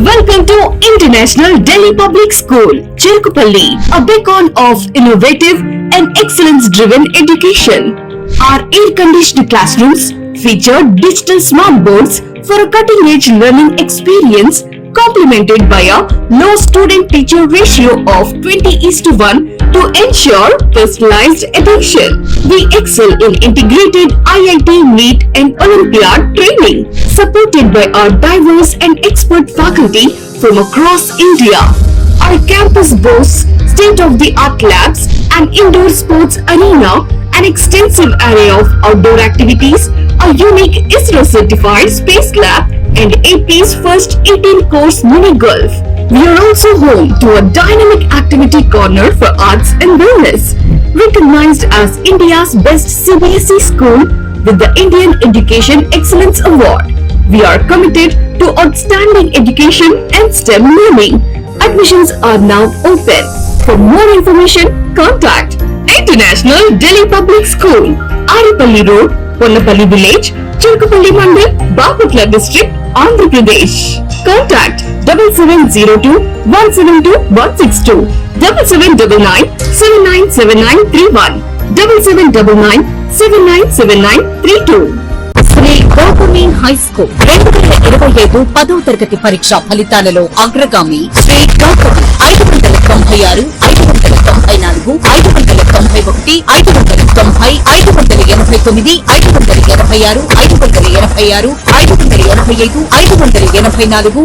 Welcome to International Delhi Public School, Cherkupalli, a beacon of innovative and excellence-driven education. Our air-conditioned classrooms feature digital smart boards for a cutting-edge learning experience, complemented by a low student-teacher ratio of 20:1 to ensure personalized attention. We excel in integrated IIT, NEET and Olympiad training, supported by our diverse and expert faculty from across India. Our campus boasts state-of-the-art labs, an indoor sports arena, an extensive array of outdoor activities, a unique ISRO-certified space lab, and AP's first 18-course mini golf. We are also home to a dynamic activity corner for arts and wellness, recognized as India's best CBSE school with the Indian Education Excellence Award. We are committed to outstanding education and STEM learning. Admissions are now open. For more information, contact International Delhi Public School, Aripalli Road, Ponnapalli Village, Cherkupalli Mandal, Bapatla District, Andhra Pradesh. Contact 7702-172-162, 7799-797931, 7799-797932. Shri Gautami high school 2025 10వ తరగతి పరీక్ష ఫలితాలలో అగ్రగామి శ్రీ గౌతమి 596, 594, 591, 590, 589, 586, 586, 585, 584,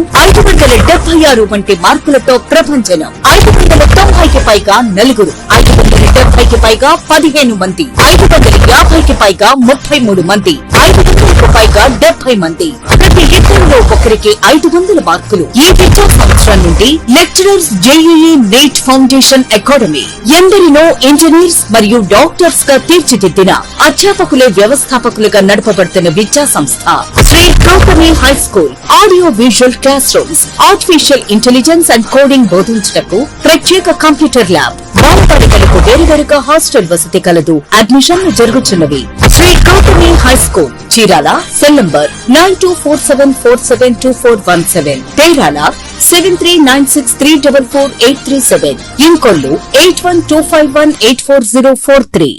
576 వంటి మార్కులతో ప్రభంజనం. 590కి పైగా నలుగురు, 570కి పైగా 15 మంది, 550కి పైగా 33 మంది, 500కు పైగా 70 మంది. ప్రతి ఇద్దరిలో ఒకరికి 500 మార్కులు. ఈ విద్యా సంవత్సరం నుండి lecturers JEE NEET foundation academy, ఎందరినో ఇంజనీర్స్ మరియు డాక్టర్స్ గా తీర్చిదిద్దిన అధ్యాపకులే వ్యవస్థాపకులుగా నడపబడుతున్న విద్యా సంస్థ Shri Gautami high school. Audio visual classrooms, artificial intelligence and coding బోధించుటకు ప్రత్యేక కంప్యూటర్ ల్యాబ్, బాలబాలికలకు వేరువేరుగా హాస్టల్ వసతి కలదు. అడ్మిషన్లు జరుగుతున్నవి. Shri Gautami high school, Chirala. Cell number 9247472417, Terala 7396344837, Inkollu 8125184043.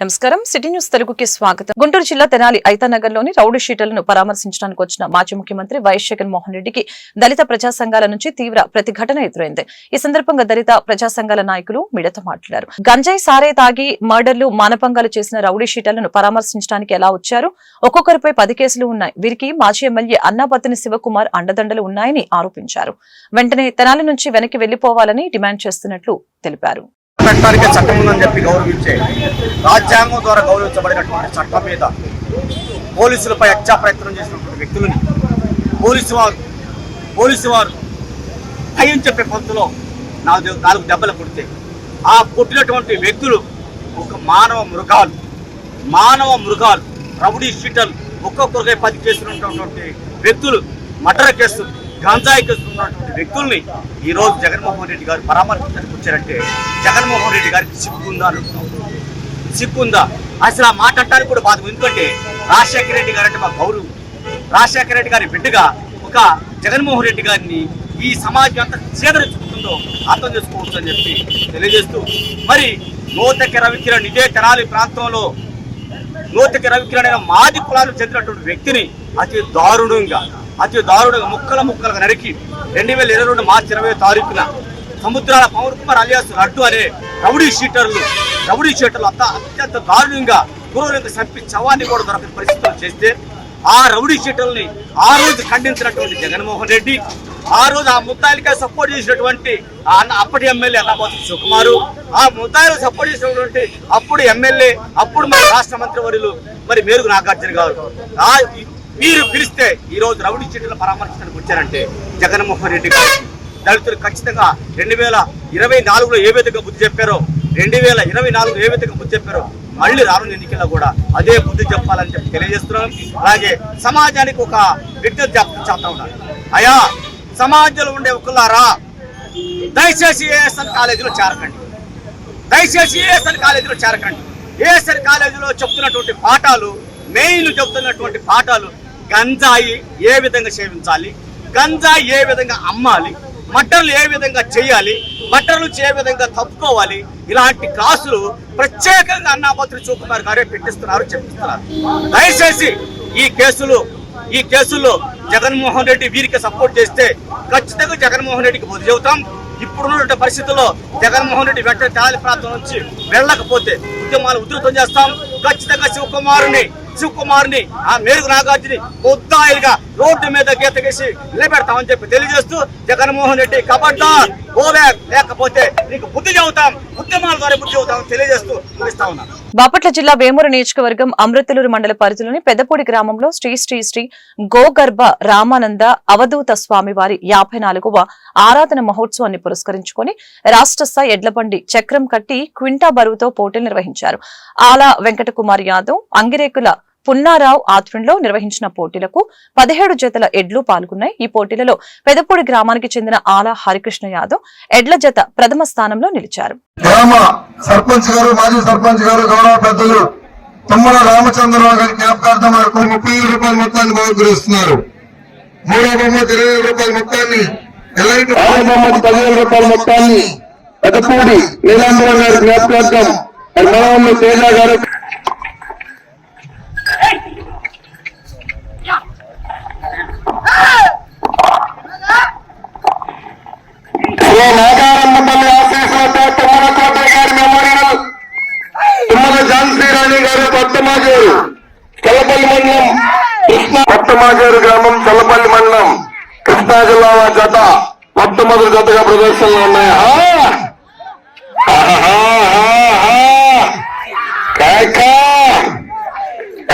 నమస్కారం. సిటీ న్యూస్ తెలుగుకి స్వాగతం. గుంటూరు జిల్లా తెనాలి ఐతానగర్లోని రౌడీ షీటర్లను పరామర్శించడానికి వచ్చిన మాజీ ముఖ్యమంత్రి వైఎస్ జగన్మోహన్ రెడ్డికి దళిత ప్రజా సంఘాల నుంచి తీవ్ర ప్రతిఘటన ఎదురైంది. ఈ సందర్భంగా దళిత ప్రజా సంఘాల నాయకులు మీడియాతో మాట్లాడారు. గంజాయి సారే తాగి మర్డర్లు, మానభంగాలు చేసిన రౌడీ షీటర్లను పరామర్శించడానికి ఎలా వచ్చారు? ఒక్కొక్కరిపై 10 కేసులు ఉన్నాయి. వీరికి మాజీ ఎమ్మెల్యే అన్నాబత్తిని శివకుమార్ అండదండలు ఉన్నాయని ఆరోపించారు. వెంటనే తెనాలి నుంచి వెనక్కి వెళ్లిపోవాలని డిమాండ్ చేస్తున్నట్లు తెలిపారు. పెట్టడానికి చట్టం ఉందని చెప్పి గౌరవించే, రాజ్యాంగం ద్వారా గౌరవించబడినటువంటి చట్టం మీద పోలీసులపై హత్యా ప్రయత్నం చేసినటువంటి వ్యక్తులని పోలీసు వారు భయం చెప్పే పంతులో 4 దెబ్బలు కొడితే ఆ కొట్టినటువంటి వ్యక్తులు ఒక మానవ మృగాలు రౌడీ షీటర్లు, ఒక్కొక్కరికై 10 కేసులు ఉన్నటువంటి వ్యక్తులు, మర్డర్ కేసులు, గంజాయి కేసులు ఉన్నటువంటి వ్యక్తుల్ని ఈరోజు జగన్మోహన్ రెడ్డి గారు పరామర్శించడానికి వచ్చారంటే జగన్మోహన్ రెడ్డి గారికి సిగ్గుందా? అసలు ఆ మాట అంటానికి కూడా బాధ. ఎందుకంటే రాజశేఖర రెడ్డి గారు అంటే మా గౌరవం. రాజశేఖర రెడ్డి గారి బిడ్డగా ఒక జగన్మోహన్ రెడ్డి గారిని ఈ సమాజం ఎంత చేదరించుకుంటుందో అర్థం చేసుకోవచ్చు అని చెప్పి తెలియజేస్తూ, మరి నూతకి రవికిరణ్ ఇదే తెనాలి ప్రాంతంలో నూతకి రవికిరణ్ అయిన మాది కులాలకు చెందినటువంటి వ్యక్తిని అతి దారుణంగా ముక్కలుగా నరికి 2022 మార్చి 20వ తారీఖున సముద్రాల పవన్ కుమార్ అలియాస్ లడ్డు అనే రౌడీ షీటర్లు అత్యంత దారుణంగా క్రూరంగా చంపి చవాన్ని కూడా దొరకని పరిస్థితులు చేస్తే ఆ రౌడీ షీటర్ని ఆ రోజు ఖండించినటువంటి జగన్మోహన్ రెడ్డి, ఆ రోజు ఆ ముద్దాయిలకే సపోర్ట్ చేసినటువంటి అప్పటి ఎమ్మెల్యే అన్నాబత్తిని శివకుమారు, ఆ ముద్దాయిలు సపోర్ట్ చేసినటువంటి అప్పుడు ఎమ్మెల్యే, అప్పుడు మన రాష్ట్ర మంత్రి వర్యులు మరి మేరుగు నాగార్జున గారు మీరు పిలిస్తే ఈ రోజు రౌడీ షీటర్లను పరామర్శించడానికి వచ్చారంటే జగన్మోహన్ రెడ్డి గారు దళితులు ఖచ్చితంగా 2024లో ఏ విధంగా బుద్ధి చెప్పారో, 2024లో ఏ విధంగా బుద్ధి చెప్పారో మళ్ళీ రానున్న ఎన్నికల్లో కూడా అదే బుద్ధి చెప్పాలని చెప్పి తెలియజేస్తున్నాం. అలాగే సమాజానికి ఒక విజ్ఞప్తి చేస్తా ఉన్నారు. అయ్యా సమాజంలో ఉండే ఒకళ్ళారా, దయచేసి ఏఎస్ఎన్ కాలేజీలో చేరకండి. దయచేసి ఏఎస్ఎన్ కాలేజీలో చేరకండి. ఏఎస్ఎన్ కాలేజీలో చెప్తున్నటువంటి పాఠాలు, మెయిన్ చెప్తున్నటువంటి పాఠాలు గంజాయి ఏ విధంగా సేవించాలి, గంజాయి ఏ విధంగా అమ్మాలి, మటర్లు ఏ విధంగా చేయాలి, మటర్ నుంచి ఏ విధంగా తప్పుకోవాలి, ఇలాంటి క్లాసులు ప్రత్యేకంగా అన్నాపత్రి శివకుమార్ గారే పెట్టిస్తున్నారు, చెప్పిస్తున్నారు. దయచేసి ఈ కేసులో జగన్మోహన్ రెడ్డి వీరికి సపోర్ట్ చేస్తే ఖచ్చితంగా జగన్మోహన్ రెడ్డికి బుద్ధి చెబుతాం. ఇప్పుడున్న పరిస్థితుల్లో జగన్మోహన్ రెడ్డి వెంటనే తెనాలి ప్రాంతం నుంచి వెళ్ళకపోతే ఉద్యమాలు ఉధృతం చేస్తాం. ఖచ్చితంగా శివకుమార్ని ఆ మేరుగు నాగార్జుని ముద్దాయిలుగా రోడ్డు మీద గీత గీసి నిలబెడతామని చెప్పి తెలియజేస్తూ, జగన్మోహన్ రెడ్డి కబడ్డార్ ఓబ్యాక్, లేకపోతే నీకు బుద్ధి చెబుతాం, ఉద్యమాల ద్వారా బుద్ధి చెబుతామని తెలియజేస్తూ ముగిస్తా ఉన్నాను. బాపట్ల జిల్లా వేమూరు నియోజకవర్గం అమృతలూరు మండల పరిధిలోని పెద్దపూడి గ్రామంలో శ్రీ శ్రీ శ్రీ గోగర్భ రామానంద అవధూత స్వామి వారి 54వ ఆరాధన మహోత్సవాన్ని పురస్కరించుకొని రాష్ట్ర స్థాయి ఎడ్లబండి చక్రం కట్టి క్వింటా బరువుతో పోటీలు నిర్వహించారు. ఆలా వెంకటకుమార్ యాదవ్, అంగిరేకుల పున్నారావు ఆధ్వర్యంలో నిర్వహించిన పోటీలకు 17 జతల ఎడ్లు పాల్గొన్నాయి. ఈ పోటీలలో పెదపూడి గ్రామానికి చెందిన ఆలా హరికృష్ణ యాదవ్ ఎడ్ల జత ప్రథమ స్థానంలో నిలిచారు. గ్రామ సర్పంచ్ గారు, మాజీ సర్పంచ్ గారు, గౌరవ పెద్దలు తుమ్మల రామచంద్రరావు గారి జ్ఞాపకార్థం 30,000 రూపాయల మొత్తాన్ని బహుకరిస్తున్నారు. మూడో బహుమతి 20,000 రూపాయల మొత్తాన్ని, 10,000 రూపాయల మొత్తాన్ని పెదపూడి నీలాంబరం గారి జ్ఞాపకార్థం మనవమ్మ తేజ గారు, నాగారమ్మపల్లి ఆఫీసులతో తుమ్మలకోట గారి మెమోరియల్, తుమ్మల ఝాన్సీరాణి గారు కొత్తమాజూరు చల్లపల్లి మండలం కొత్తమాజూరు గ్రామం చల్లపల్లి మండలం కృష్ణా జిల్లా జత మొట్టమొదటి జతగా ప్రదర్శనలు ఉన్నాయి.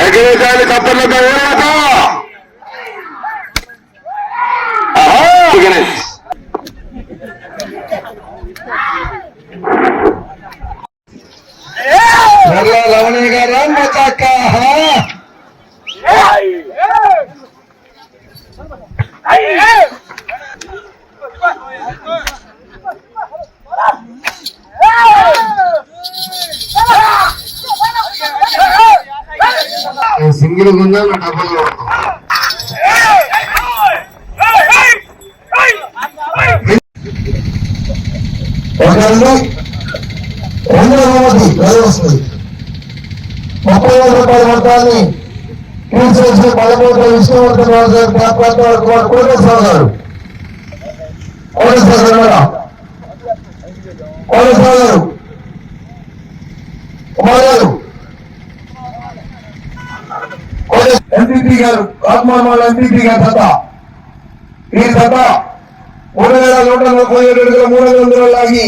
ఎగిరేసాలి కప్పర్లతో గణేష్ లవణి గారు మచాక సింగిల్ ఉందా డబ్బులు వస్తుంది. 30,000 రూపాయల మొత్తాన్ని చేసిన పల్లెపూట విష్ణువర్ధన్ రాజు గారు కోటేశ్వర గారు కుమార్ గారు ఎంపీపీ గారు ఆత్మాల ఎంపీపీ గారు జత, ఈ జత 3,147 300 లాగి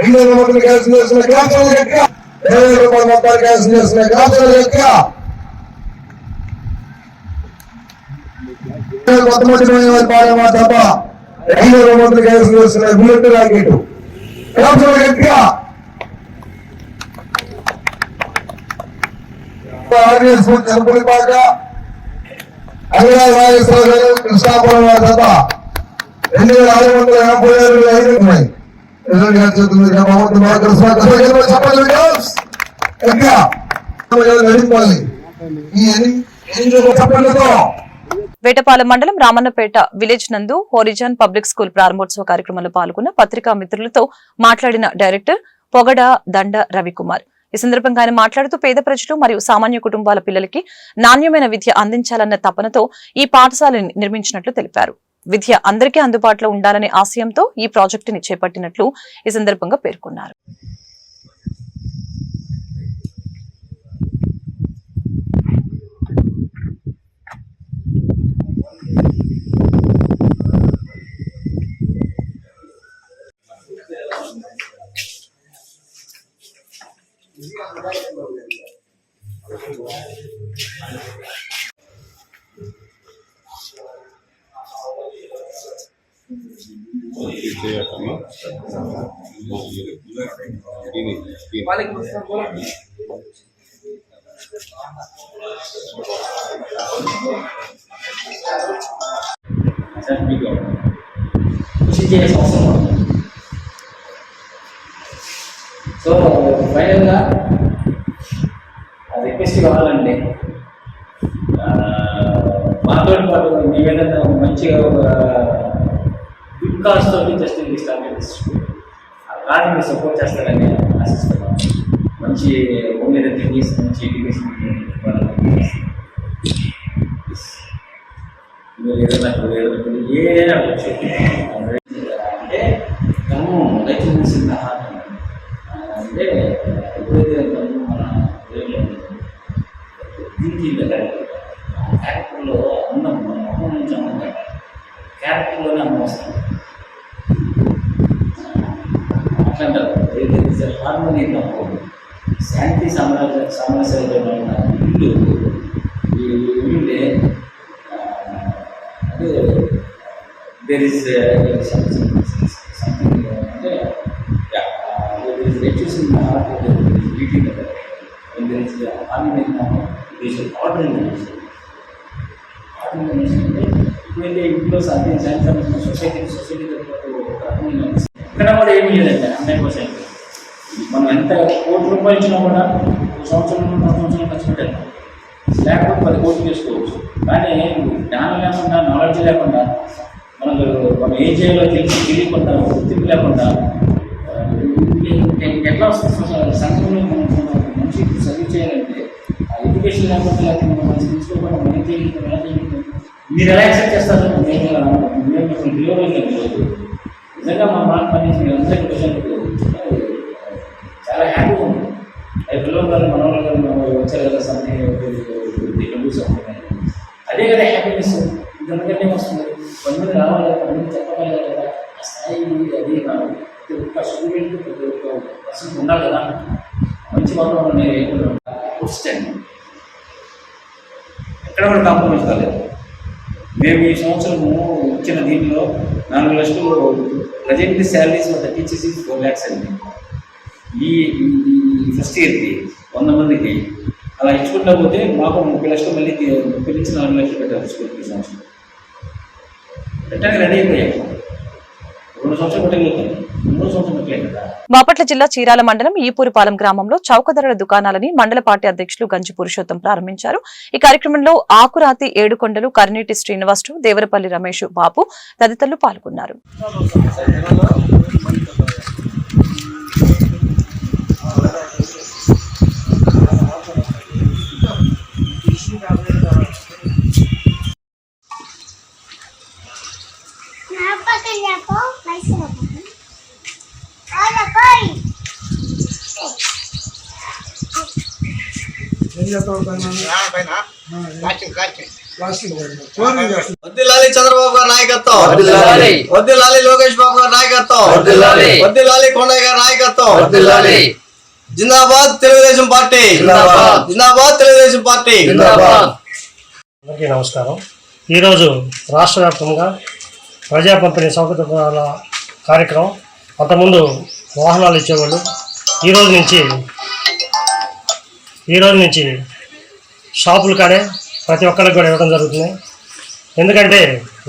200 మంది క్యాన్సిల్ చేసిన గ్రామాల గట్టిగా 20,000 రూపాయల మొత్తాలు క్యాన్సిల్ చేసిన గ్రామాల గట్టిగా కొత్తమూడి పాలెం తప్ప 200 మంది క్యాన్సిల్ చేసిన బుల్లెట్ రాకెట్ గ్రామాల గట్టిగా చెరుపులిపాక అభిరాజ్ నాగేశ్వర గారు కృష్ణాపురం వారి తప్ప 2,657 ఉన్నాయి. వేటపాలెం మండలం రామన్నపేట విలేజ్ నందు హోరిజాన్ పబ్లిక్ స్కూల్ ప్రారంభోత్సవ కార్యక్రమంలో పాల్గొన్న పత్రికా మిత్రులతో మాట్లాడిన డైరెక్టర్ పొగడ దండ రవికుమార్. ఈ సందర్భంగా ఆయన మాట్లాడుతూ పేద ప్రజలు మరియు సామాన్య కుటుంబాల పిల్లలకి నాణ్యమైన విద్య అందించాలన్న తపనతో ఈ పాఠశాలని నిర్మించినట్లు తెలిపారు. విద్య అందరికీ అందుబాటులో ఉండాలనే ఆశయంతో ఈ ప్రాజెక్టుని చేపట్టినట్లు ఈ సందర్భంగా పేర్కొన్నారు. కృషి చేయాల్సిన అవసరం ఉంది. సో ఫైనల్గా రిక్వెస్ట్ కావాలండి, మాతో పాటు మేము ఏదైనా మంచిగా ఒక గుడ్ కాస్ట్ తోటి జస్ట్ అలాగే మీరు సపోర్ట్ చేస్తారని ఆశిస్తున్నాం. మంచి హోమ్ మీద చేసి మంచి ఎడ్యుకేషన్ మీరు ఏదైనా అంటే తను లైఫ్ అంటే ఎప్పుడైతే తను మన దీనికి క్యారెక్టర్లో అందం మన మొహం నుంచి అందం క్యారెక్టర్లోనే అందం వస్తుంది. అట్లా ఏదైతే హార్మోని శాంతి సామరస్యాలతో ఇల్లు ఈ ఇల్లుంటే అంటే దేర్ ఇస్ సంథింగ్ అంటే reducing the heart of the beating of the heart. When there is harmony in the heart, there is order in the nation. Order in the nation అంటే ఇప్పుడైతే ఇంట్లో సాధ్యం సాయంత్రం సొసైటీ ఇక్కడ కూడా ఏమీ లేదండి. 100% మనం ఎంత ₹1,00,00,000 ఇచ్చినా కూడా సంవత్సరం 2 సంవత్సరాలు ఖర్చు పెట్టాలి, లేకపోతే 10 కోట్లు చేసుకోవచ్చు. కానీ జ్ఞానం లేకుండా నాలెడ్జ్ లేకుండా మనం ఏం చేయాలో తెలియకుండా గుర్తింపు లేకుండా ఎట్లా వస్తుంది సంఘంలో మనం మంచి సర్వీస్ చేయాలంటే ఆ ఎడ్యుకేషన్ లేకపోతే లేకపోతే మనం మంచి తీసుకోకుండా మనం చేయాలి. మీరు ఎలా యాక్సెప్ట్ చేస్తారు? మేము ఈరోజు నిజంగా మా మాట పని మీరు అందరికీ క్వశ్చన్ చాలా హ్యాపీగా ఉంది. పిల్లలు గారు మనవాళ్ళు గారు మనం వచ్చారు కదా సంథింగ్ అదే కదా హ్యాపీనెస్. ఇంతకంటే వస్తుంది 10 మంది రావాలి, 10 మంది చెప్పగలగాలి కదా. ఆ స్థాయి అది ఒక్క స్టూడెంట్ ప్రతి ఒక్క పర్సన్ ఉండాలి కదా. మంచి వాతావరణం ఎక్కడ కూడా కాంప్రమైజ్ కాలేదు. మేము ఈ సంవత్సరము ఇచ్చిన దీనిలో 4 లక్షలు present salaries for the teachers 4 lakhs అండి. ఈ ఫస్ట్ ఇయర్కి 100 మందికి అలా ఇచ్చుకుంటా పోతే మాకు 30 లక్షలు మళ్ళీ 30 నుంచి 4 లక్షలు పెట్టాలి స్కూల్కి. సంవత్సరం పెట్టడానికి రెడీ అయిపోయాము. 2 సంవత్సరాలు పెట్టగలుగుతాం, 3 సంవత్సరాలు పెట్టలేదు కదా. బాపట్ల జిల్లా చీరాల మండలం ఈపూరిపాలెం గ్రామంలో చౌకధరల దుకాణాలని మండల పార్టీ అధ్యక్షులు గంజి పురుషోత్తం ప్రారంభించారు. ఈ కార్యక్రమంలో ఆకురాతి ఏడుకొండలు, కర్నీటి శ్రీనివాసు, దేవరపల్లి రమేష్, బాబు తదితరులు పాల్గొన్నారు. వద్దిల్లాలి చంద్రబాబు గారి నాయకత్వం, వద్దిల్లాలి లోకేష్ బాబు గారి నాయకత్వం, వద్దిల్లాలి కొండయ్య గారి నాయకత్వం, జిందాబాద్ తెలుగుదేశం పార్టీ, జిందాబాద్ తెలుగుదేశం పార్టీ. అందరికీ నమస్కారం. ఈరోజు రాష్ట్ర వ్యాప్తంగా ప్రజా పంపిణీ సౌకర్యాల కార్యక్రమం. అంతకుముందు వాహనాలు ఇచ్చేవాళ్ళు, ఈ రోజు నుంచి షాపులు కాడే ప్రతి ఒక్కరికి కూడా ఇవ్వడం జరుగుతుంది. ఎందుకంటే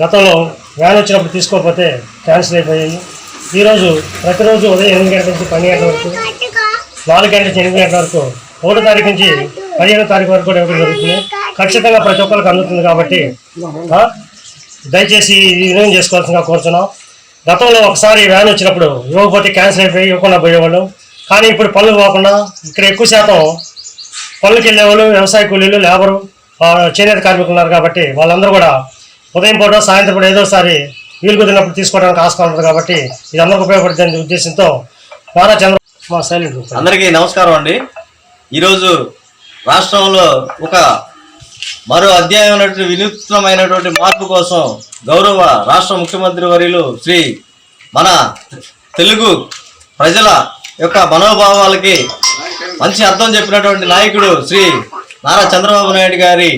గతంలో వ్యాన్ వచ్చినప్పుడు తీసుకోకపోతే క్యాన్సిల్ అయిపోయాయి. ఈరోజు ప్రతిరోజు ఉదయం 8 గంటల నుంచి 12 గంటల వరకు, 4 గంటల నుంచి 8 గంటల వరకు, 1వ తారీఖు నుంచి 15వ తారీఖు వరకు కూడా ఇవ్వడం జరుగుతుంది. ఖచ్చితంగా ప్రతి ఒక్కరికి అందుతుంది కాబట్టి దయచేసి వినియోగం చేసుకోవాల్సిందిగా కోరుతున్నాం. గతంలో ఒకసారి వ్యాన్ వచ్చినప్పుడు ఇవ్వకపోతే క్యాన్సిల్ అయిపోయి ఇవ్వకుండా పోయేవాళ్ళు. కానీ ఇప్పుడు పనులు పోకుండా ఇక్కడ ఎక్కువ శాతం పనులకు వెళ్ళేవాళ్ళు, వ్యవసాయ కూలీలు, లేబరు, చేనేత కార్మికులు ఉన్నారు కాబట్టి వాళ్ళందరూ కూడా ఉదయం పూట సాయంత్రం పూట ఏదోసారి వీలు కుదిరినప్పుడు తీసుకోవడానికి ఆస్కారం ఉంటుంది. కాబట్టి ఇది అందరికి ఉపయోగపడుతుంది ఉద్దేశంతో నారా చంద్రబాబు. అందరికీ నమస్కారం అండి. ఈరోజు రాష్ట్రంలో ఒక మరో అధ్యాయం వినూత్నమైనటువంటి మార్పు కోసం గౌరవ రాష్ట్ర ముఖ్యమంత్రి వర్యులు శ్రీ మన తెలుగు ప్రజల యొక్క మనోభావాలకి మంచి అర్థం చెప్పినటువంటి నాయకుడు శ్రీ నారా చంద్రబాబు నాయుడు గారి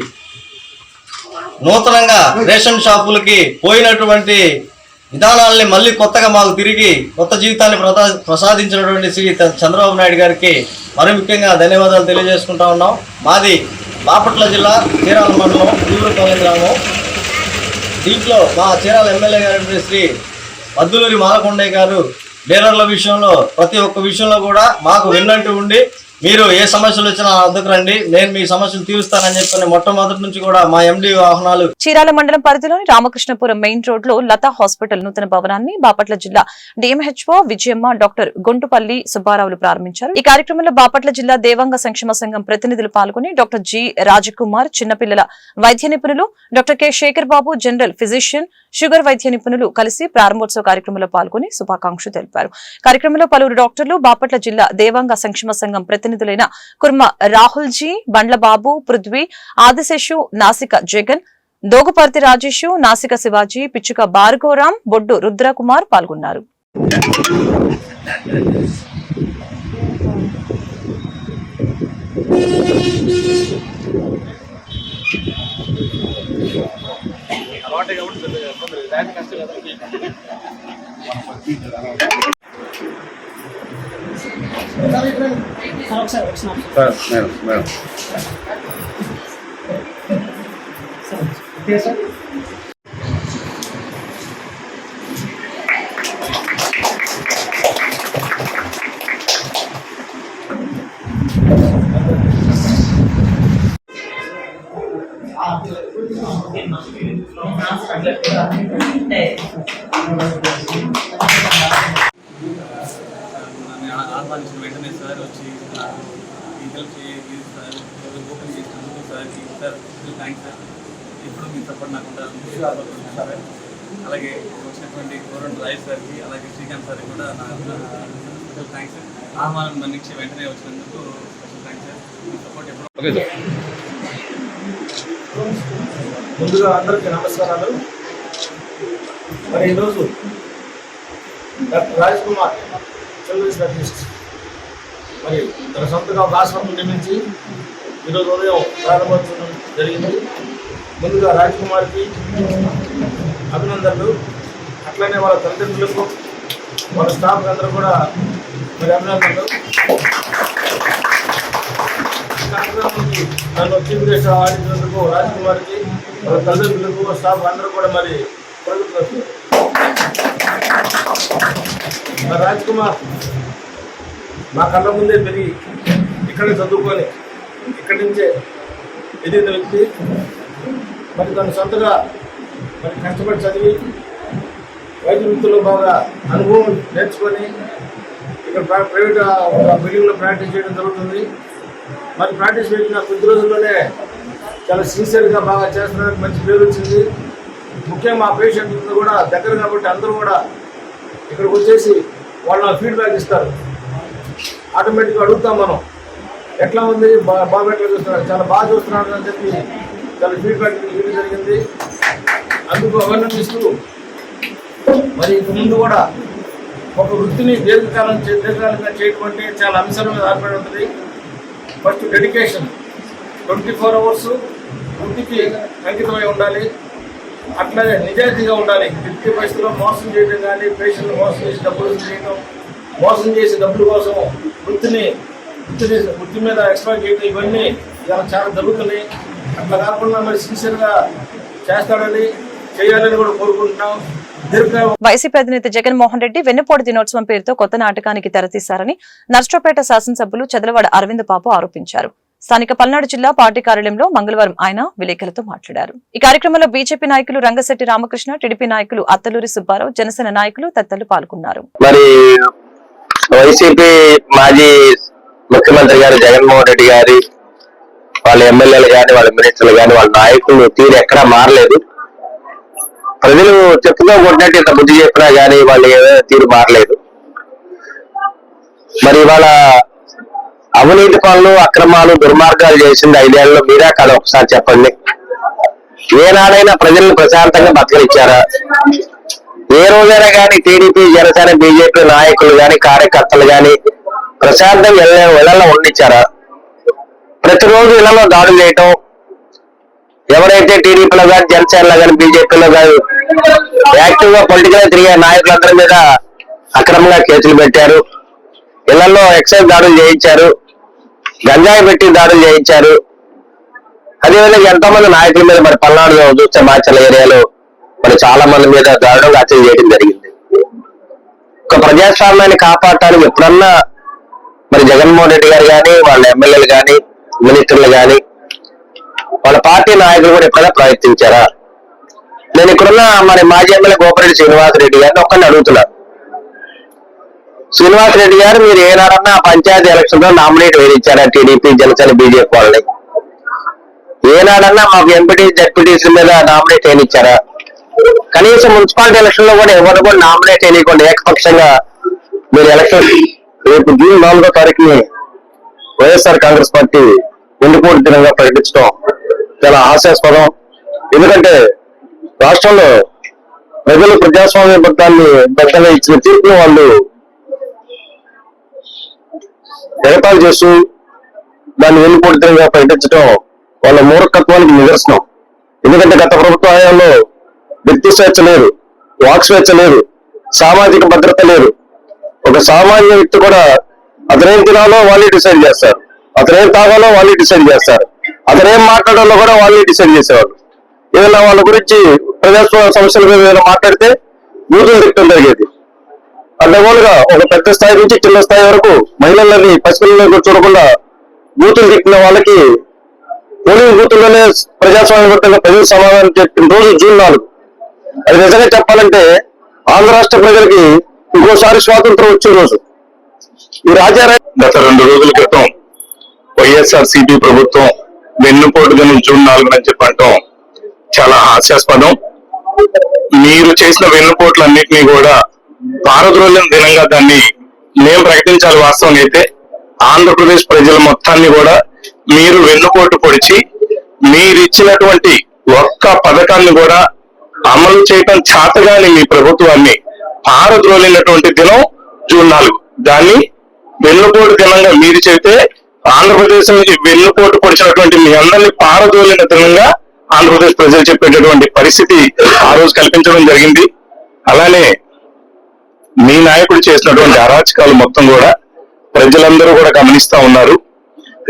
నూతనంగా రేషన్ షాపులకి పోయినటువంటి విధానాలని మళ్ళీ కొత్తగా మాకు తిరిగి కొత్త జీవితాన్ని ప్రసాదించినటువంటి శ్రీ చంద్రబాబు నాయుడు గారికి మరి ముఖ్యంగా ధన్యవాదాలు తెలియజేసుకుంటా ఉన్నాం. మాది బాపట్ల జిల్లా చీరాల మండలం ఈపూరిపాలెం గ్రామం. దీంట్లో మా చీరాల ఎమ్మెల్యే గారి శ్రీ అద్దులూరి మాలకొండయ్య గారు డీలర్ల విషయంలో ప్రతి ఒక్క విషయంలో కూడా మాకు విన్నట్టు ఉండి మీరు ఏ సమస్యలు వచ్చినా వద్దకు రండి, నేను మీ సమస్యలు తీరుస్తానని చెప్పని మొట్టమొదటి నుంచి కూడా మా ఎండి వాహనాలు. చీరాల మండలం పరిధిలోని రామకృష్ణపురం మెయిన్ రోడ్ లో లతా హాస్పిటల్ నూతన భవనాన్ని బాపట్ల జిల్లా డిఎంహెచ్ఓ విజయమ్మ, డాక్టర్ గుంటుపల్లి సుబ్బారావులు ప్రారంభించారు. ఈ కార్యక్రమంలో బాపట్ల జిల్లా దేవాంగ సంక్షేమ సంఘం ప్రతినిధులు పాల్గొని డాక్టర్ జి రాజకుమార్, చిన్నపిల్లల వైద్య నిపుణులు డాక్టర్ కె శేఖర్ బాబు, జనరల్ ఫిజిషియన్, షుగర్ వైద్య నిపుణులు కలిసి ప్రారంభోత్సవ కార్యక్రమంలో పాల్గొని శుభాకాంక్షలు తెలిపారు. కార్యక్రమంలో పలువురు డాక్టర్లు, బాపట్ల జిల్లా దేవాంగ సంక్షేమ సంఘం ప్రతినిధులైన కుర్మ రాహుల్జీ, బండ్లబాబు, పృథ్వీ, ఆదిశేషు, నాసిక జగన్, దోగుపర్తి రాజేషు, నాసిక శివాజీ, పిచ్చుక భార్గవరాం, బొడ్డు రుద్రకుమార్ పాల్గొన్నారు. ఆహ్వానించిన వెంటనే సార్ వచ్చి ఈ హెల్ప్ చేయాలి సార్, ఓపెన్ చేసినందుకు సార్ సార్ థ్యాంక్స్ సార్. ఇప్పుడు మీ సపోర్ట్ నాకు ఉండాలని సార్. అలాగే వచ్చినటువంటి గవర్నమెంట్ రాయ్ సార్కి, అలాగే శ్రీకాంత్ సార్కి కూడా నా స్పెషల్ థ్యాంక్స్ సార్. ఆహ్వానం మన్నించి వెంటనే వచ్చినందుకు స్పెషల్ థ్యాంక్స్ సార్. మీ సపోర్ట్ ఎప్పుడు. Okay sir. ముందుగా అందరికీ నమస్కారాలు. మరి ఈరోజు doctor Raj Kumar children's specialist మరి తన సొంతగా ఒక ఆసుపత్రి నిర్మించి ఈరోజు ఉదయం ప్రారంభోత్సవం జరిగింది. ముందుగా రాజ్ కుమార్కి అభినందనలు, అట్లనే వాళ్ళ తల్లిదండ్రులకు, వాళ్ళ స్టాఫ్ అందరూ కూడా మరి అభినందనలు. కార్యక్రమానికి నన్ను చీఫ్ గెస్ట్ ఆడించినందుకు రాజ్ కుమార్కి, వాళ్ళ తల్లిదండ్రులకు, స్టాఫ్ అందరూ కూడా మరి ప్రభుత్వం. మరి రాజ్ కుమార్ మా కళ్ళ ముందే పెరిగి ఇక్కడే చదువుకొని ఇక్కడి నుంచే ఎదిగిన వ్యక్తి. మరి తను సొంతగా మరి కష్టపడి చదివి వైద్య వృత్తిలో బాగా అనుభవం నేర్చుకొని ఇక్కడ ప్రైవేట్ బిల్డింగ్లో ప్రాక్టీస్ చేయడం జరుగుతుంది. మరి ప్రాక్టీస్ పెట్టిన కొద్ది రోజుల్లోనే చాలా సిన్సియర్గా బాగా చేస్తున్నట్టు మంచి పేరు వచ్చింది. ముఖ్యంగా మా పేషెంట్ కూడా దగ్గర కాబట్టి అందరూ కూడా ఇక్కడికి వచ్చేసి వాళ్ళ ఫీడ్బ్యాక్ ఇస్తారు. ఆటోమేటిక్గా అడుగుతాం మనం, ఎట్లా ఉంది బాబు ఎట్లా చూస్తున్నారు, చాలా బాగా చూస్తున్నాడు అని చెప్పి చాలా ఫీడ్బ్యాక్ ఇవ్వడం జరిగింది. అందుకు అభినందిస్తూ మరి ఇంత ముందు కూడా ఒక వృత్తిని దీర్ఘకాలంగా చేయడం అంటే చాలా అంశాల మీద ఆధారపడి ఉంటుంది. ఫస్ట్ డెడికేషన్, 24 hours వృత్తికి అంకితమై ఉండాలి. అట్లాగే నిజాయితీగా ఉండాలి. వ్యక్తి పరిస్థితుల్లో మోసం చేయడం కానీ, పేషెంట్లు మోసం చేసి డబ్బులు చేయడం, మోసం చేసి డబ్బుల కోసం వృత్తి మీద ఎక్స్ప్లాయిట్ చేయడం, ఇవన్నీ చాలా జరుగుతున్నాయి. అట్లా కాకుండా మరి సిన్సియర్గా చేస్తాడని, చేయాలని కూడా కోరుకుంటున్నాం. వైసీపీ అధినేత జగన్మోహన్ రెడ్డి వెన్నుపోటు దినోత్సవం పేరుతో కొత్త నాటకానికి తెరతీశారని నర్సరావుపేట శాసనసభ్యులు చదలవాడ అరవింద్ బాబు ఆరోపించారు. స్థానిక పల్నాడు జిల్లా పార్టీ కార్యాలయంలో మంగళవారం ఆయన విలేకరులతో మాట్లాడారు. ఈ కార్యక్రమంలో బీజేపీ నాయకులు రంగశెట్టి రామకృష్ణ, టీడీపీ నాయకులు అత్తలూరి సుబ్బారావు, జనసేన నాయకులు తదితరులు పాల్గొన్నారు. మరి వైసీపీ మాజీ ముఖ్యమంత్రి గారు జగన్మోహన్ రెడ్డి గారి వాళ్ళ ఎమ్మెల్యేలు కానీ, వాళ్ళ మినిస్టర్లు కానీ, వాళ్ళ నాయకులు తీరు ఎక్కడా మారలేదు. ప్రజలు చెప్పుగా కొట్టినట్టు ఇంత బుద్ధి చెప్పినా కానీ వాళ్ళు ఏదైనా తీరు మారలేదు. మరి వాళ్ళ అవినీతి పనులు, అక్రమాలు, దుర్మార్గాలు చేసింది 5 ఏళ్లలో మీరా కాదు ఒకసారి చెప్పండి. ఏనాడైనా ప్రజలను ప్రశాంతంగా బతకనిచ్చారా? ఏ రోజైనా కానీ టీడీపీ, జనసేన, బీజేపీ నాయకులు కానీ, కార్యకర్తలు కానీ ప్రశాంతంగా ఇళ్లలో ఉండిచ్చారా? ప్రతిరోజు ఇళ్లలో దాడులు చేయటం, ఎవరైతే టీడీపీలో కానీ, జనసేనలో కానీ, బీజేపీలో కానీ యాక్టివ్ గా పొలిటికల్ గా తిరిగే నాయకులందరి మీద అక్రమంగా కేసులు పెట్టారు. ఇళ్లలో ఎక్సైజ్ దాడులు చేయించారు, గంజాయి పెట్టి దాడులు చేయించారు. అదేవిధంగా ఎంతో మంది నాయకుల మీద మరి పల్నాడులో చూస్తే మాచర్ల ఏరియాలో మరి చాలా మంది మీద దాడులు హత్యలు చేయడం జరిగింది. ప్రజాస్వామ్యాన్ని కాపాడటానికి ఎప్పుడన్నా మరి జగన్మోహన్ రెడ్డి గారు కానీ వాళ్ళ ఎమ్మెల్యేలు కానీ మినిస్టర్లు కానీ వాళ్ళ పార్టీ నాయకులు కూడా ఎప్పుడైనా ప్రయత్నించారా? నేను ఇక్కడున్న మరి మాజీ ఎమ్మెల్యే గోపిరెడ్డి శ్రీనివాసరెడ్డి గారిని ఒక్కరిని అడుగుతున్నా. శ్రీనివాసరెడ్డి గారు మీరు ఏనాడన్నా పంచాయతీ ఎలక్షన్ లో నామినేట్ వేయించారా? టీడీపీ, జనసేన, బీజేపీ వాళ్ళని ఏనాడన్నా మాకు ఎంపీటీ, జడ్పీటీసీ మీద నామినేట్ వేయించారా? కనీసం మున్సిపాలిటీ ఎలక్షన్ లో కూడా ఎవరు కూడా నామినేట్ వేయకుండా ఏకపక్షంగా మీరు ఎలక్షన్ రేపు జూన్ 4వ తారీఖుని వైఎస్ఆర్ కాంగ్రెస్ పార్టీ ఎన్నుకోటి దినంగా ప్రకటించడం చాలా హాస్యాస్పదం. ఎందుకంటే రాష్ట్రంలో ప్రజలు ప్రజాస్వామ్య బద్దంగా ఇచ్చిన తీర్పును వాళ్ళు ఎగతాళి చేస్తూ దాన్ని ఎన్నుకోటి దినంగా ప్రకటించడం వాళ్ళ మూర్ఖత్వానికి నిదర్శనం. ఎందుకంటే గత ప్రభుత్వ హయాంలో వ్యక్తి స్వేచ్ఛ లేదు, వాక్ స్వేచ్ఛ లేదు, సామాజిక భద్రత లేదు. ఒక సామాన్య వ్యక్తి కూడా అతనేం తినాలో వాళ్ళే డిసైడ్ చేస్తారు, అతనేం తాగాలో వాళ్ళే డిసైడ్ చేస్తారు, అతనేం మాట్లాడాలో కూడా వాళ్ళే డిసైడ్ చేసేవాళ్ళు. ఏదైనా వాళ్ళ గురించి ప్రజాస్వామ్య సమస్యల మీద ఏదైనా మాట్లాడితే బూతులు తిట్టడం జరిగేది. అందువల్లగా ఒక పెద్ద స్థాయి నుంచి చిన్న స్థాయి వరకు మహిళలని పసిపిల్లలను చూడకుండా బూతులు తిట్టిన వాళ్ళకి పోలింగ్ బూతుల్లోనే ప్రజాస్వామ్యబద్ధంగా ప్రజలు సమాధానం చెప్పిన రోజు జూన్ 4. అది నిజంగా చెప్పాలంటే ఆంధ్ర రాష్ట్ర ప్రజలకి ఇంకోసారి స్వాతంత్రం వచ్చే రోజు. ఈ రాజారాయ్ గత 2 రోజుల క్రితం వైఎస్ఆర్సీపీ ప్రభుత్వం వెన్నుపోటు దినం జూన్ 4 అని చెప్పంటాం చాలా హాస్యాస్పదం. మీరు చేసిన వెన్నుపోట్లన్నింటినీ కూడా పారద్రోలిన దినంగా దాన్ని మేము ప్రకటించాలి. వాస్తవం అయితే ఆంధ్రప్రదేశ్ ప్రజల మొత్తాన్ని కూడా మీరు వెన్నుపోటు పొడిచి మీరిచ్చినటువంటి ఒక్క పథకాన్ని కూడా అమలు చేయటం చేతగాని మీ ప్రభుత్వాన్ని పారద్రోలినటువంటి దినం జూన్ 4. దాన్ని వెన్నుపోటు దినంగా మీరు చెబితే ఆంధ్రప్రదేశ్ నుంచి వెన్నుపోటు పొడిచినటువంటి మీ అందరినీ పారద్రోలిన దినంగా ఆంధ్రప్రదేశ్ ప్రజలు చెప్పేటటువంటి పరిస్థితి ఆ రోజు కల్పించడం జరిగింది. అలానే మీ నాయకుడు చేసినటువంటి అరాచకాలు మొత్తం కూడా ప్రజలందరూ కూడా గమనిస్తా ఉన్నారు.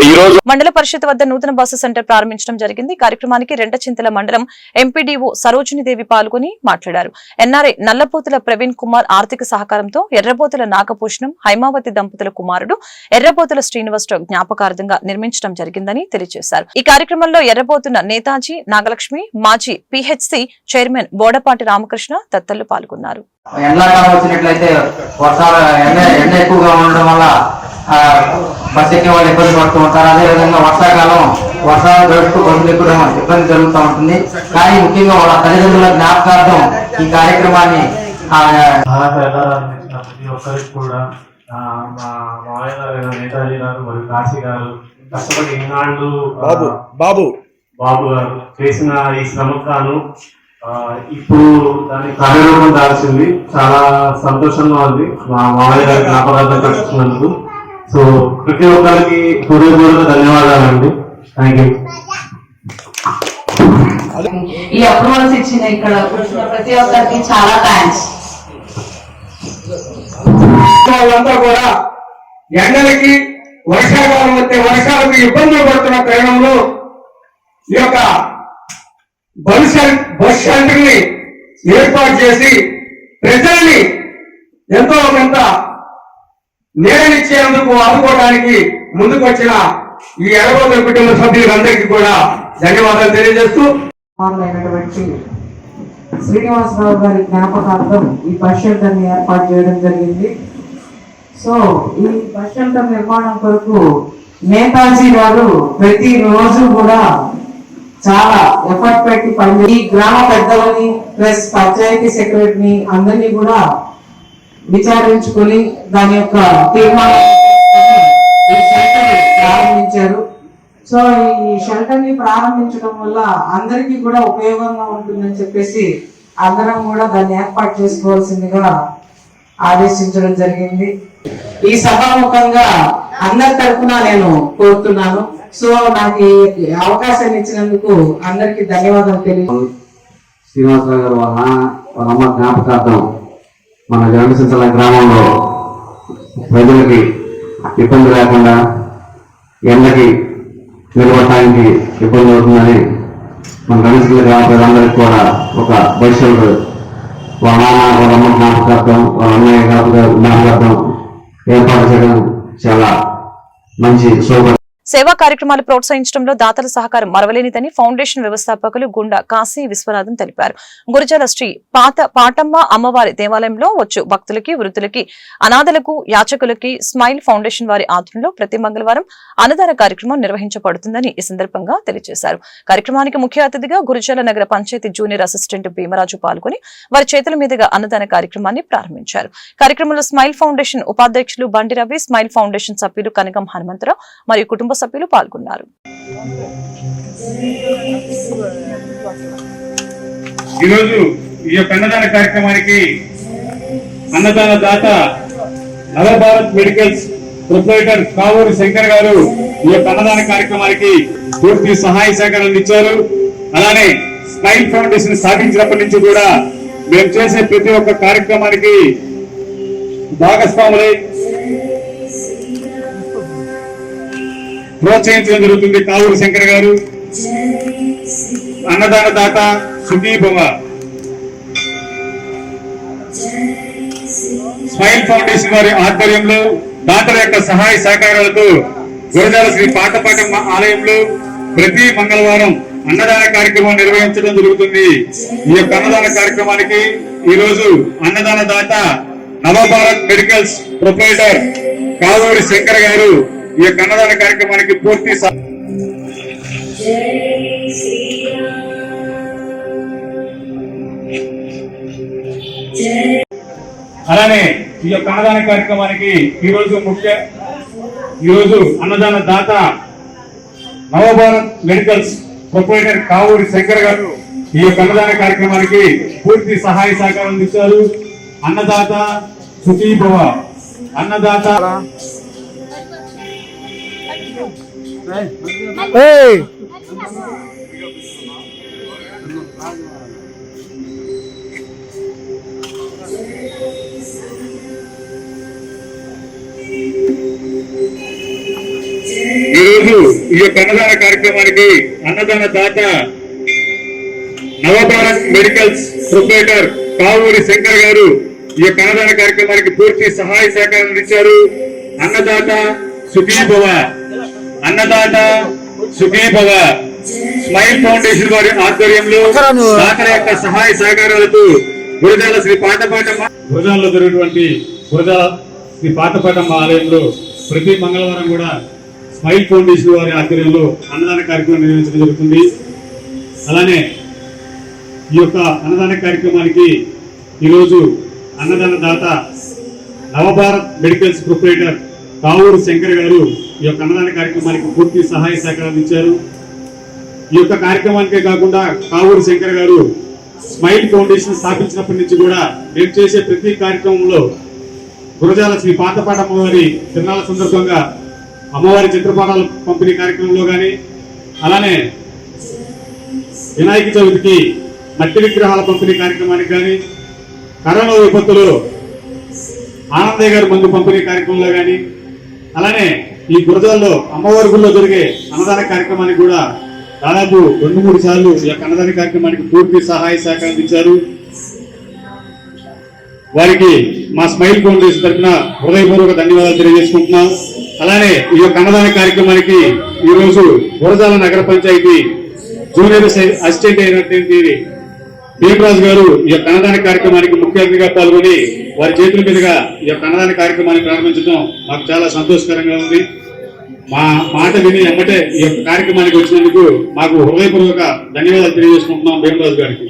ఈ రోజు మండల పరిషత్ వద్ద నూతన బస్సు సెంటర్ ప్రారంభించడం జరిగింది. కార్యక్రమానికి రెంటచింతల మండలం ఎంపీడీఓ సరోజినీదేవి పాల్గొని మాట్లాడారు. ఎన్ఆర్ఐ నల్లపోతుల ప్రవీణ్ కుమార్ ఆర్థిక సహకారంతో ఎర్రబోతుల నాగభూషణం, హైమావతి దంపతుల కుమారుడు ఎర్రబోతుల శ్రీనివాసరావు జ్ఞాపకార్థంగా నిర్మించడం జరిగిందని తెలియజేశారు. ఈ కార్యక్రమంలో ఎర్రబోతున్న నేతాజీ నాగలక్ష్మి, మాజీ పిహెచ్సి చైర్మన్ బోడపాటి రామకృష్ణ తదితరులు పాల్గొన్నారు. ఎండాకాలం వచ్చినట్లయితే వర్షాలు ఎండ ఎక్కువగా ఉండడం వల్ల బస్ ఎక్కే వాళ్ళు ఇబ్బంది పడుతూ ఉంటారు. అదేవిధంగా వర్షాలు గడుపుతూ బస్సులు ఎక్కడం ఇబ్బంది జరుగుతూ ఉంటుంది. కానీ ముఖ్యంగా వాళ్ళ తల్లిదండ్రుల జ్ఞాపకార్థం ఈ కార్యక్రమాన్ని ప్రతి ఒక్కరికి కూడా మా మామయ్య గారు, నేతాజీ గారు మరియు కాశీ గారు కష్టపడి ఈనాడు బాబు గారు చేసిన ఈ శ్రమకు గాను ఇప్పుడు దాని కార్యరూపం దాల్చింది. చాలా సంతోషంగా ఉంది మా మామయ్య గారి జ్ఞాపకార్థం కట్టుకున్నందుకు. సో ప్రతి ఒక్కరికి హృదయపూర్వక ధన్యవాదాలండి. Thank you. ఈ అప్రూవల్స్ ఇచ్చిన ఇక్కడ ప్రతి ఒక్కరికి చాలా థ్యాంక్స్. వాళ్ళంతా కూడా ఎండలకి వర్షాకాలం వస్తే వర్షాలకు ఇబ్బందులు పడుతున్న తరుణంలో ఈ యొక్క బస్ షెల్టర్ ని ఏర్పాటు చేసి ప్రజల్ని ఎంతో కొంత నేరనిచ్చేందుకు ఆదుకోవడానికి ముందుకు వచ్చిన ఈ ఎర్రబోతుల కుటుంబ సభ్యులందరికీ కూడా ధన్యవాదాలు తెలియజేస్తూ అయినటువంటి శ్రీనివాసరావు గారి జ్ఞాపకార్థం ఈ బస్ షెల్టర్ ని ఏర్పాటు చేయడం జరిగింది. సో ఈ బస్ షెల్టర్ నిర్మాణం కొరకు నేతాజీ గారు ప్రతి రోజు కూడా చాలా ఎఫర్ట్ పెట్టి పని ఈ గ్రామ పెద్దలని ప్లస్ పంచాయతీ సెక్రటరీని అందరినీ కూడా విచారించుకొని దాని యొక్క తీర్మానం ఈ షెల్టర్ ప్రారంభించారు. సో ఈ షెల్టర్ ని ప్రారంభించడం వల్ల అందరికీ కూడా ఉపయోగంగా ఉంటుందని చెప్పేసి అందరం కూడా దాన్ని ఏర్పాటు చేసుకోవాల్సిందిగా ఆదేశించడం జరిగింది. ఈ సభాముఖంగా అందరి తరఫున నేను కోరుతున్నాను. సో నాకు ఈ అవకాశాన్ని ఇచ్చినందుకు అందరికి ధన్యవాదాలు తెలియదు. శ్రీనివాసరావు గారు వాళ్ళ అమ్మ జ్ఞాపకార్థం మన జగన్సింతల గ్రామంలో ప్రజలకి ఇబ్బంది లేకుండా ఎండకి నిలబడటానికి ఇబ్బంది అవుతుందని మన గణేశ్వర గ్రామ ప్రజలందరికీ కూడా ఒక బస్ షెల్టర్ వాళ్ళ అమ్మ జ్ఞాపకార్థం వాళ్ళ అన్నయ్య జ్ఞాపకార్థం ఏర్పాటు చేయడం చాలా మంచి శోభ. సేవా కార్యక్రమాలు ప్రోత్సహించడంలో దాతల సహకారం మరవలేనిదని ఫౌండేషన్ వ్యవస్థాపకులు గుండా కాశీ విశ్వనాథన్ తెలిపారు. గురజాల శ్రీ పాటమ్మ అమ్మవారి దేవాలయంలో వచ్చు భక్తులకి, వృద్ధులకి, అనాథలకు, యాచకులకి స్మైల్ ఫౌండేషన్ వారి ఆధ్వర్యంలో ప్రతి మంగళవారం అన్నదాన కార్యక్రమం నిర్వహించబడుతుందని ఈ సందర్భంగా తెలియజేశారు. కార్యక్రమానికి ముఖ్య అతిథిగా గురజాల నగర పంచాయతీ జూనియర్ అసిస్టెంట్ భీమరాజు పాల్గొని వారి చేతుల మీదుగా అన్నదాన కార్యక్రమాన్ని ప్రారంభించారు. కార్యక్రమంలో స్మైల్ ఫౌండేషన్ ఉపాధ్యక్షులు బండి రవి, స్మైల్ ఫౌండేషన్ సభ్యులు కనగం హనుమంతరావు మరియు కుటుంబ సభ్యులు పాల్గొన్నారు. ఈరోజు ఈ యొక్క అన్నదాన కార్యక్రమానికి అన్నదాన దాత నవభారత్ మెడికల్స్ ప్రొప్రైటర్ కావూరి శంకర్ గారు ఈ యొక్క అన్నదాన కార్యక్రమానికి పూర్తి సహాయ సహకారాలు ఇచ్చారు. అలానే స్మైల్ ఫౌండేషన్ స్థాపించినప్పటి నుంచి కూడా మేము చేసే ప్రతి ఒక్క కార్యక్రమానికి భాగస్వాములై ప్రోత్సహించడం జరుగుతుంది. కావూరి శంకర్ గారు అన్నదాన దాత సుఖీ భవ. స్మైల్ ఫౌండేషన్ వారి ఆధ్వర్యంలో దాతల యొక్క సహాయ సహకారాలతో గురజాల శ్రీ పాటపాటమ్మ ఆలయంలో ప్రతి మంగళవారం అన్నదాన కార్యక్రమం నిర్వహించడం జరుగుతుంది. ఈ యొక్క అన్నదాన కార్యక్రమానికి ఈ రోజు అన్నదాన దాత నవభారత్ మెడికల్స్ ప్రొప్రైటర్ కావూరి శంకర్ గారు ఈ యొక్క అన్నదాన కార్యక్రమానికి పూర్తి అలానే ఈ యొక్క అన్నదాన కార్యక్రమానికి ఈరోజు అన్నదాన దాత నవభారత్ మెడికల్స్ ప్రొప్రైటర్ కావూరి శంకర్ గారు ఈ యొక్క అన్నదాన కార్యక్రమానికి పూర్తి సహాయ సహకారం అందించారు. అన్నదాత సుఖీ భవ. అన్నదాత ఈరోజు ఈ యొక్క అన్నదాన కార్యక్రమానికి అన్నదాన దాత నవభారత్ మెడికల్స్ ప్రొప్రైటర్ కావూరి శంకర్ గారు ఈ యొక్క అన్నదాన కార్యక్రమానికి పూర్తి సహాయ సహకారం అందించారు. అన్నదాత సుఖీ భవ. అన్నదాత సుఖీ భవ. స్మైల్ ఫౌండేషన్ వారి ఆధ్వర్యంలో దాతల యొక్క సహాయ సహకారాలతో గురజాల శ్రీ పాటపాటమ్మ గురజాలలో జరిగినటువంటి గురజాల శ్రీ పాటపాటమ్మ ఆలయంలో ప్రతి మంగళవారం కూడా స్మైల్ ఫౌండేషన్ వారి ఆధ్వర్యంలో అన్నదాన కార్యక్రమం నిర్వహించడం జరుగుతుంది. అలానే ఈ యొక్క అన్నదాన కార్యక్రమానికి ఈరోజు అన్నదాన దాత నవభారత్ మెడికల్స్ ప్రొప్రైటర్ కావూరు శంకర్ గారు ఈ యొక్క అన్నదాన కార్యక్రమానికి పూర్తి సహాయ సహకారాలు ఇచ్చారు. ఈ యొక్క కార్యక్రమానికే కాకుండా కావూరు శంకర్ గారు స్మైల్ ఫౌండేషన్ స్థాపించినప్పటి నుంచి కూడా మేము చేసే ప్రతి కార్యక్రమంలో గురజాల శ్రీ పాతపాటమ్మ వారి తిరునాళ్ళ సందర్భంగా అమ్మవారి చిత్రపటాల పంపిణీ కార్యక్రమంలో కానీ, అలానే వినాయక చవితికి మట్టి విగ్రహాల పంపిణీ కార్యక్రమానికి కానీ, కరోనా విపత్తులో ఆనందయ్య గారి మందు పంపిణీ కార్యక్రమంలో కానీ, అలానే ఈ గురజాల్లో అమ్మవారి గుళ్ళో జరిగే అన్నదాన కార్యక్రమానికి కూడా దాదాపు 2-3 సార్లు ఈ యొక్క అన్నదాన కార్యక్రమానికి పూర్తి సహాయ సహకారం ఇచ్చారు. వారికి మా స్మైల్ ఫౌండేషన్ తరఫున హృదయపూర్వక ధన్యవాదాలు తెలియజేసుకుంటున్నాం. అలానే ఈ యొక్క అన్నదాన కార్యక్రమానికి ఈరోజు గురజాల నగర పంచాయతీ జూనియర్ అసిస్టెంట్ అయినటువంటి భీమరాజు గారు ఈ యొక్క అన్నదాన కార్యక్రమానికి ముఖ్య అతిథిగా పాల్గొని వారి చేతుల మీదుగా ఈ యొక్క అన్నదాన కార్యక్రమాన్ని ప్రారంభించడం మాకు చాలా సంతోషకరంగా ఉంది. మా మాట విని ఎమ్మటే ఈ యొక్క కార్యక్రమానికి వచ్చినందుకు మాకు హృదయపూర్వక ధన్యవాదాలు తెలియజేసుకుంటున్నాం భీమరాజు గారికి.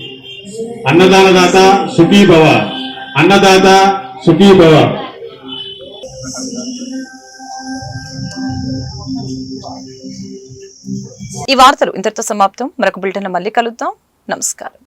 అన్నదాన దాత సుఖీ భవ. అన్నదాత సుఖీ భవ. ఈ వార్తలు ఇంతటితో సమాప్తం. మరొక బులెటిన్ మళ్ళీ కలుద్దాం. నమస్కారం.